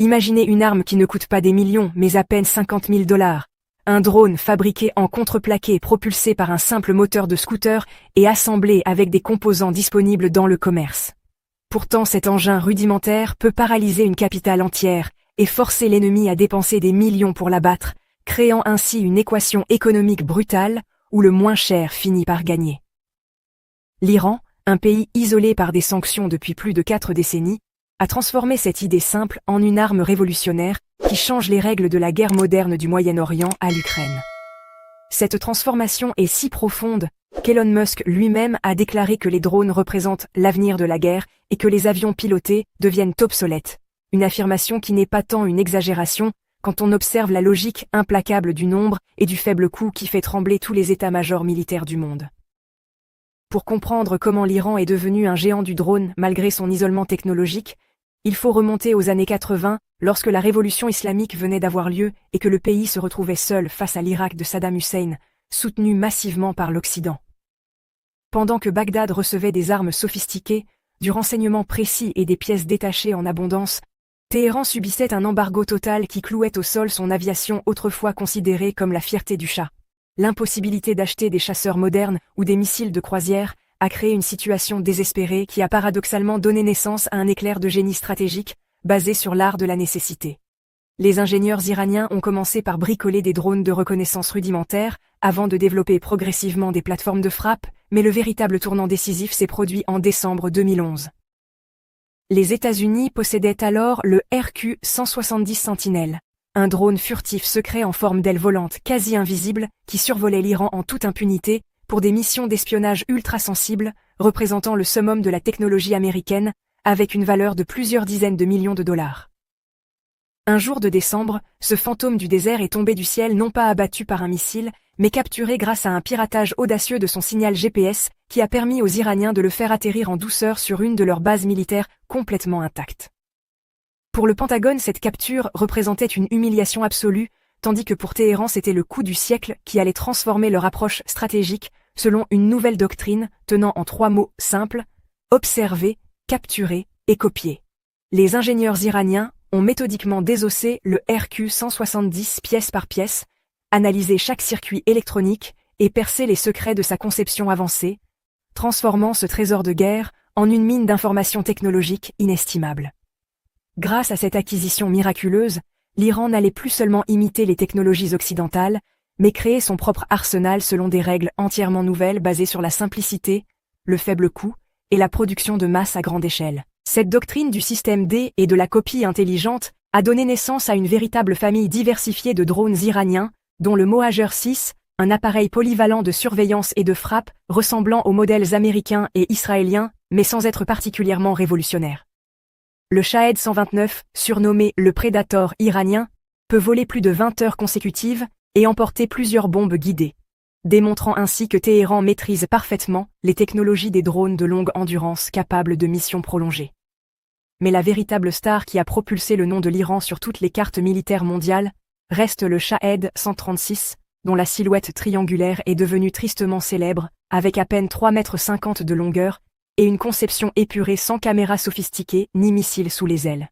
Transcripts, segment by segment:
Imaginez une arme qui ne coûte pas des millions, mais à peine 50 000 $. Un drone fabriqué en contreplaqué propulsé par un simple moteur de scooter et assemblé avec des composants disponibles dans le commerce. Pourtant cet engin rudimentaire peut paralyser une capitale entière et forcer l'ennemi à dépenser des millions pour l'abattre, créant ainsi une équation économique brutale où le moins cher finit par gagner. L'Iran, un pays isolé par des sanctions depuis plus de 4 décennies, a transformé cette idée simple en une arme révolutionnaire qui change les règles de la guerre moderne du Moyen-Orient à l'Ukraine. Cette transformation est si profonde qu'Elon Musk lui-même a déclaré que les drones représentent l'avenir de la guerre et que les avions pilotés deviennent obsolètes, une affirmation qui n'est pas tant une exagération quand on observe la logique implacable du nombre et du faible coût qui fait trembler tous les états-majors militaires du monde. Pour comprendre comment l'Iran est devenu un géant du drone malgré son isolement technologique, il faut remonter aux années 80, lorsque la révolution islamique venait d'avoir lieu et que le pays se retrouvait seul face à l'Irak de Saddam Hussein, soutenu massivement par l'Occident. Pendant que Bagdad recevait des armes sophistiquées, du renseignement précis et des pièces détachées en abondance, Téhéran subissait un embargo total qui clouait au sol son aviation autrefois considérée comme la fierté du Shah. L'impossibilité d'acheter des chasseurs modernes ou des missiles de croisière a créé une situation désespérée qui a paradoxalement donné naissance à un éclair de génie stratégique, basé sur l'art de la nécessité. Les ingénieurs iraniens ont commencé par bricoler des drones de reconnaissance rudimentaires, avant de développer progressivement des plateformes de frappe, mais le véritable tournant décisif s'est produit en décembre 2011. Les États-Unis possédaient alors le RQ-170 Sentinel, un drone furtif secret en forme d'aile volante quasi invisible qui survolait l'Iran en toute impunité pour des missions d'espionnage ultra sensibles, représentant le summum de la technologie américaine, avec une valeur de plusieurs dizaines de millions de $. Un jour de décembre, ce fantôme du désert est tombé du ciel non pas abattu par un missile, mais capturé grâce à un piratage audacieux de son signal GPS qui a permis aux Iraniens de le faire atterrir en douceur sur une de leurs bases militaires complètement intactes. Pour le Pentagone, cette capture représentait une humiliation absolue, tandis que pour Téhéran c'était le coup du siècle qui allait transformer leur approche stratégique selon une nouvelle doctrine tenant en 3 mots simples: observer, capturer et copier. Les ingénieurs iraniens ont méthodiquement désossé le RQ-170 pièce par pièce, analysé chaque circuit électronique et percé les secrets de sa conception avancée, transformant ce trésor de guerre en une mine d'informations technologiques inestimables. Grâce à cette acquisition miraculeuse, l'Iran n'allait plus seulement imiter les technologies occidentales, mais créer son propre arsenal selon des règles entièrement nouvelles basées sur la simplicité, le faible coût et la production de masse à grande échelle. Cette doctrine du système D et de la copie intelligente a donné naissance à une véritable famille diversifiée de drones iraniens, dont le Mohajer 6, un appareil polyvalent de surveillance et de frappe ressemblant aux modèles américains et israéliens, mais sans être particulièrement révolutionnaire. Le Shahed 129, surnommé le Predator iranien, peut voler plus de 20 heures consécutives et emporter plusieurs bombes guidées, démontrant ainsi que Téhéran maîtrise parfaitement les technologies des drones de longue endurance capables de missions prolongées. Mais la véritable star qui a propulsé le nom de l'Iran sur toutes les cartes militaires mondiales reste le Shahed 136, dont la silhouette triangulaire est devenue tristement célèbre, avec à peine 3,50 m de longueur, et une conception épurée sans caméra sophistiquée ni missile sous les ailes.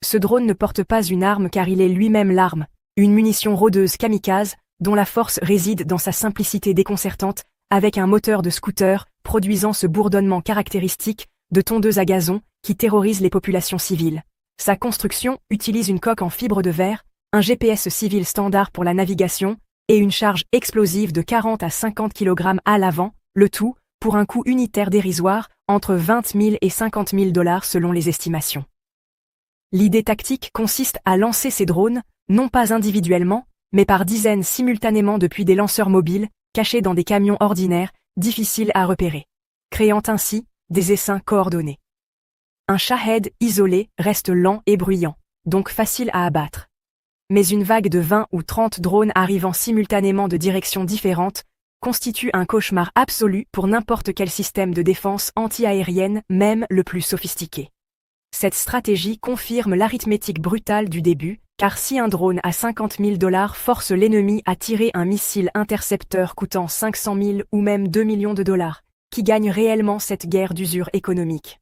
Ce drone ne porte pas une arme car il est lui-même l'arme, une munition rôdeuse kamikaze, dont la force réside dans sa simplicité déconcertante, avec un moteur de scooter produisant ce bourdonnement caractéristique de tondeuse à gazon qui terrorise les populations civiles. Sa construction utilise une coque en fibre de verre, un GPS civil standard pour la navigation et une charge explosive de 40 à 50 kg à l'avant, le tout pour un coût unitaire dérisoire, entre 20 000 et 50 000 $ selon les estimations. L'idée tactique consiste à lancer ces drones, non pas individuellement, mais par dizaines simultanément depuis des lanceurs mobiles, cachés dans des camions ordinaires, difficiles à repérer, créant ainsi des essaims coordonnés. Un Shahed isolé reste lent et bruyant, donc facile à abattre. Mais une vague de 20 ou 30 drones arrivant simultanément de directions différentes constitue un cauchemar absolu pour n'importe quel système de défense anti-aérienne, même le plus sophistiqué. Cette stratégie confirme l'arithmétique brutale du début, car si un drone à 50 000 $ force l'ennemi à tirer un missile intercepteur coûtant 500 000 ou même 2 millions de $, qui gagne réellement cette guerre d'usure économique.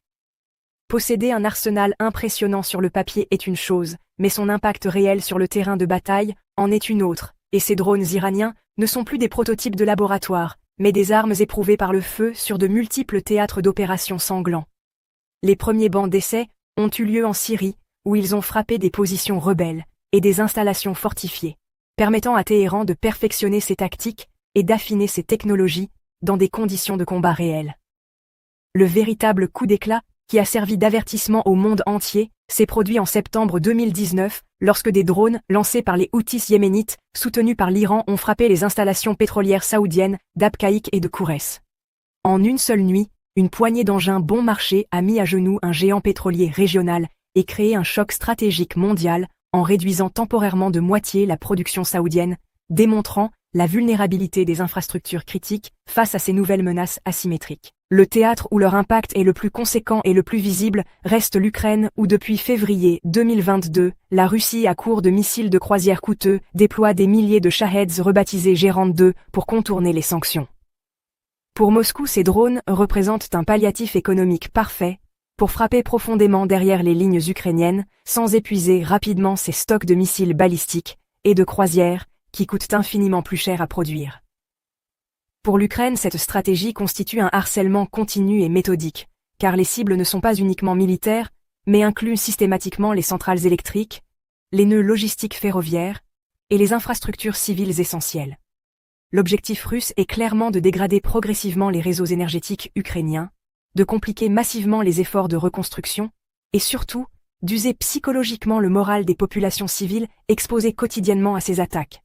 Posséder un arsenal impressionnant sur le papier est une chose, mais son impact réel sur le terrain de bataille en est une autre, et ces drones iraniens ne sont plus des prototypes de laboratoire, mais des armes éprouvées par le feu sur de multiples théâtres d'opérations sanglants. Les premiers bancs d'essai ont eu lieu en Syrie, où ils ont frappé des positions rebelles et des installations fortifiées, permettant à Téhéran de perfectionner ses tactiques et d'affiner ses technologies dans des conditions de combat réelles. Le véritable coup d'éclat, qui a servi d'avertissement au monde entier, s'est produit en septembre 2019, lorsque des drones lancés par les Houthis yéménites, soutenus par l'Iran, ont frappé les installations pétrolières saoudiennes d'Abqaiq et de Kourès. En une seule nuit, une poignée d'engins bon marché a mis à genoux un géant pétrolier régional et créé un choc stratégique mondial en réduisant temporairement de moitié la production saoudienne, démontrant la vulnérabilité des infrastructures critiques face à ces nouvelles menaces asymétriques. Le théâtre où leur impact est le plus conséquent et le plus visible reste l'Ukraine où depuis février 2022, la Russie à court de missiles de croisière coûteux déploie des milliers de Shaheds rebaptisés Gérant 2 pour contourner les sanctions. Pour Moscou, ces drones représentent un palliatif économique parfait pour frapper profondément derrière les lignes ukrainiennes sans épuiser rapidement ses stocks de missiles balistiques et de croisières qui coûtent infiniment plus cher à produire. Pour l'Ukraine, cette stratégie constitue un harcèlement continu et méthodique, car les cibles ne sont pas uniquement militaires, mais incluent systématiquement les centrales électriques, les nœuds logistiques ferroviaires et les infrastructures civiles essentielles. L'objectif russe est clairement de dégrader progressivement les réseaux énergétiques ukrainiens, de compliquer massivement les efforts de reconstruction, et surtout, d'user psychologiquement le moral des populations civiles exposées quotidiennement à ces attaques.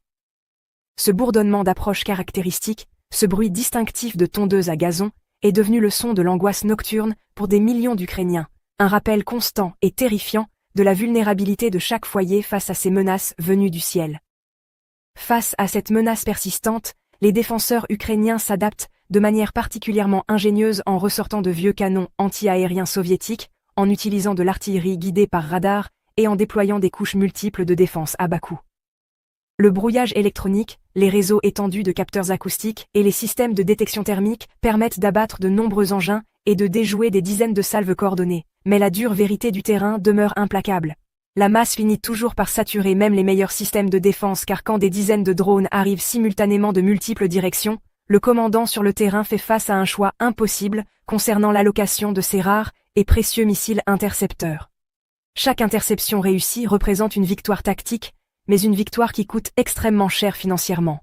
Ce bourdonnement d'approche caractéristique, ce bruit distinctif de tondeuse à gazon, est devenu le son de l'angoisse nocturne pour des millions d'Ukrainiens, un rappel constant et terrifiant de la vulnérabilité de chaque foyer face à ces menaces venues du ciel. Face à cette menace persistante, les défenseurs ukrainiens s'adaptent de manière particulièrement ingénieuse en ressortant de vieux canons anti-aériens soviétiques, en utilisant de l'artillerie guidée par radar et en déployant des couches multiples de défense à bas coût. Le brouillage électronique, les réseaux étendus de capteurs acoustiques et les systèmes de détection thermique permettent d'abattre de nombreux engins et de déjouer des dizaines de salves coordonnées, mais la dure vérité du terrain demeure implacable. La masse finit toujours par saturer même les meilleurs systèmes de défense car quand des dizaines de drones arrivent simultanément de multiples directions, le commandant sur le terrain fait face à un choix impossible concernant l'allocation de ces rares et précieux missiles intercepteurs. Chaque interception réussie représente une victoire tactique, mais une victoire qui coûte extrêmement cher financièrement.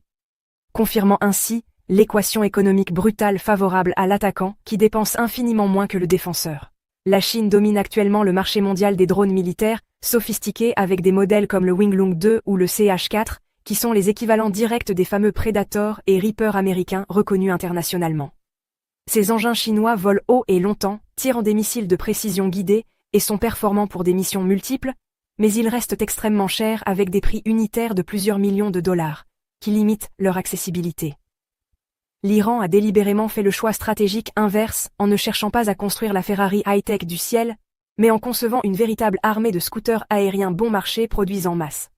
Confirmant ainsi l'équation économique brutale favorable à l'attaquant qui dépense infiniment moins que le défenseur. La Chine domine actuellement le marché mondial des drones militaires, sophistiqués avec des modèles comme le Winglong 2 ou le CH-4, qui sont les équivalents directs des fameux Predator et Reaper américains reconnus internationalement. Ces engins chinois volent haut et longtemps, tirant des missiles de précision guidés et sont performants pour des missions multiples, mais ils restent extrêmement chers avec des prix unitaires de plusieurs millions de dollars, qui limitent leur accessibilité. L'Iran a délibérément fait le choix stratégique inverse en ne cherchant pas à construire la Ferrari high-tech du ciel, mais en concevant une véritable armée de scooters aériens bon marché produits en masse.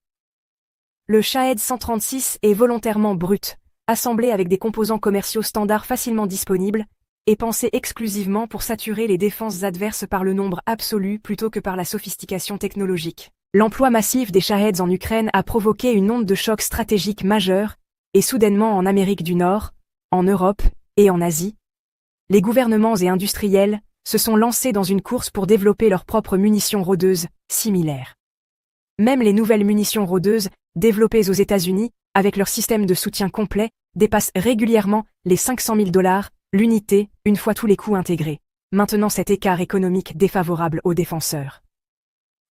Le Shahed 136 est volontairement brut, assemblé avec des composants commerciaux standards facilement disponibles, et pensé exclusivement pour saturer les défenses adverses par le nombre absolu plutôt que par la sophistication technologique. L'emploi massif des Shaheds en Ukraine a provoqué une onde de choc stratégique majeure, et soudainement en Amérique du Nord, en Europe et en Asie, les gouvernements et industriels se sont lancés dans une course pour développer leurs propres munitions rôdeuses, similaires. Même les nouvelles munitions rôdeuses, développées aux États-Unis, avec leur système de soutien complet, dépassent régulièrement les $500 000 l'unité, une fois tous les coûts intégrés, maintenant cet écart économique défavorable aux défenseurs.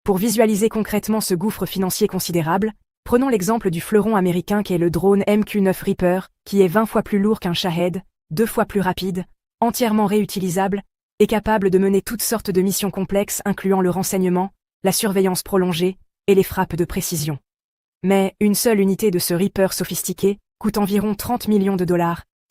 Pour visualiser concrètement ce gouffre financier considérable, prenons l'exemple du fleuron américain qu'est le drone MQ-9 Reaper, qui est 20 fois plus lourd qu'un Shahed, 2 fois plus rapide, entièrement réutilisable, et capable de mener toutes sortes de missions complexes incluant le renseignement, la surveillance prolongée et les frappes de précision. Mais une seule unité de ce Reaper sophistiqué coûte environ $30 millions,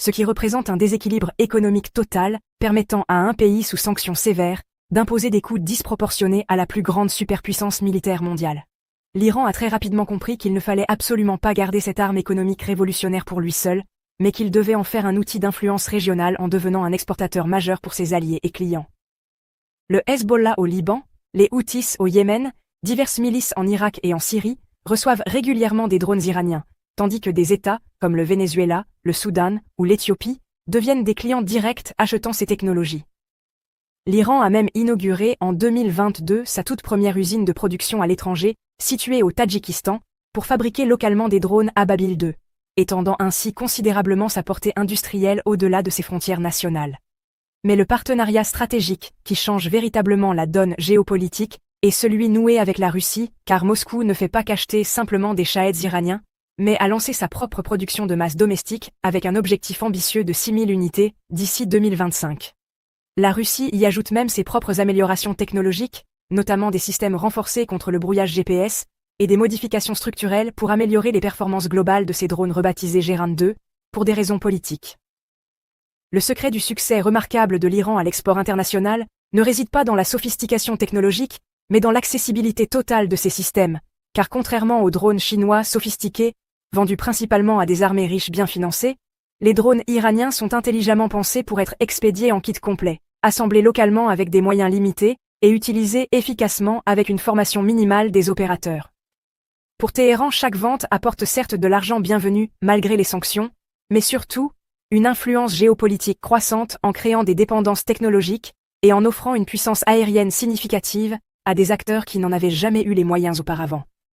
ce qui représente un déséquilibre économique total permettant à un pays sous sanctions sévères d'imposer des coûts disproportionnés à la plus grande superpuissance militaire mondiale. L'Iran a très rapidement compris qu'il ne fallait absolument pas garder cette arme économique révolutionnaire pour lui seul, mais qu'il devait en faire un outil d'influence régionale en devenant un exportateur majeur pour ses alliés et clients. Le Hezbollah au Liban, les Houthis au Yémen Diverses milices en Irak et en Syrie reçoivent régulièrement des drones iraniens, tandis que des États, comme le Venezuela, le Soudan ou l'Éthiopie, deviennent des clients directs achetant ces technologies. L'Iran a même inauguré en 2022 sa toute première usine de production à l'étranger, située au Tadjikistan, pour fabriquer localement des drones Ababil 2, étendant ainsi considérablement sa portée industrielle au-delà de ses frontières nationales. Mais le partenariat stratégique, qui change véritablement la donne géopolitique, est celui noué avec la Russie, car Moscou ne fait pas qu'acheter simplement des Shahed iraniens, mais a lancé sa propre production de masse domestique avec un objectif ambitieux de 6 000 unités d'ici 2025. La Russie y ajoute même ses propres améliorations technologiques, notamment des systèmes renforcés contre le brouillage GPS et des modifications structurelles pour améliorer les performances globales de ses drones rebaptisés Geran 2, pour des raisons politiques. Le secret du succès remarquable de l'Iran à l'export international ne réside pas dans la sophistication technologique, mais dans l'accessibilité totale de ces systèmes, car contrairement aux drones chinois sophistiqués, vendus principalement à des armées riches bien financées, les drones iraniens sont intelligemment pensés pour être expédiés en kit complet, assemblés localement avec des moyens limités et utilisés efficacement avec une formation minimale des opérateurs. Pour Téhéran, chaque vente apporte certes de l'argent bienvenu malgré les sanctions, mais surtout, une influence géopolitique croissante en créant des dépendances technologiques et en offrant une puissance aérienne significative à des acteurs qui n'en avaient jamais eu les moyens auparavant.